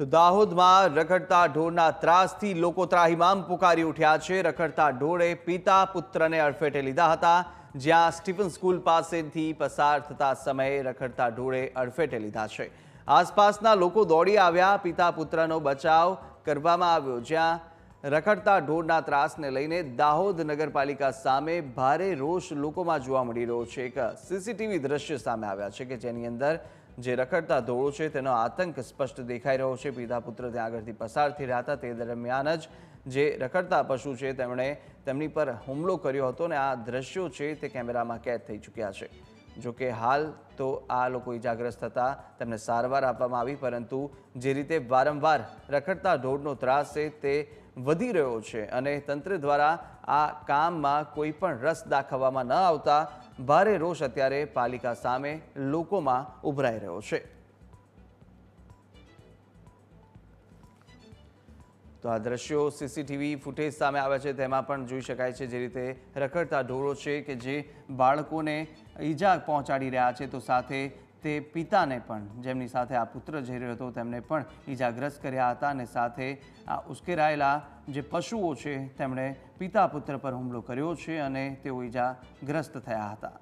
તો દાહોદમાં રખડતા ઢોરના ત્રાસથી લોકો ત્રાહિમામ પુકારી ઉઠ્યા છે। રખડતા ઢોરે પિતા પુત્રને અડફેટે લીધા હતા। જ્યાં સ્ટીફન સ્કૂલ પાસેથી પસાર થતા સમયે રખડતા ઢોરે અડફેટે લીધા છે। આસપાસના લોકો દોડી આવ્યા। પિતા પુત્રનો બચાવ કરવામાં આવ્યો। જ્યાં રખડતા ઢોરના ત્રાસને લઈને દાહોદ નગરપાલિકા સામે ભારે રોષ લોકોમાં જોવા મળી રહ્યો છે। એક સીસીટીવી દ્રશ્ય સામે આવ્યા છે કે જેની અંદર જે રખડતા ઢોરો છે તેનો આતંક સ્પષ્ટ દેખાઈ રહ્યો છે। પિતા પુત્ર ત્યાં આગળથી પસાર થઈ રહ્યા હતા તે દરમિયાન જ જે રખડતા પશુ છે તેમણે તેમની પર હુમલો કર્યો હતો અને આ દ્રશ્યો છે તે કેમેરામાં કેદ થઈ ચૂક્યા છે। જોકે હાલ તો આ લોકો ઇજાગ્રસ્ત હતા, તેમને સારવાર આપવામાં આવી, પરંતુ જે રીતે વારંવાર રખડતા ઢોરનો ત્રાસ છે તે વધી રહ્યો છે અને તંત્ર દ્વારા આ કામમાં કોઈ પણ રસ દાખવવામાં ન આવતા ભારે રોષ અત્યારે પાલિકા સામે લોકોમાં ઉભરાઈ રહ્યો છે। તો આ દ્રશ્યો સીસીટીવી ફૂટેજ સામે આવ્યા છે તેમાં પણ જોઈ શકાય છે જે રીતે રખડતા ઢોરો છે કે જે બાળકોને ઈજા પહોંચાડી રહ્યા છે, તો સાથે તે પિતાને પણ, જેમની સાથે આ પુત્ર જઈ રહ્યો હતો તેમને પણ ઈજાગ્રસ્ત કર્યા હતા અને સાથે આ ઉશ્કેરાયેલા જે પશુઓ છે તેમણે પિતા પુત્ર પર હુમલો કર્યો છે અને તેઓ ઈજાગ્રસ્ત થયા હતા।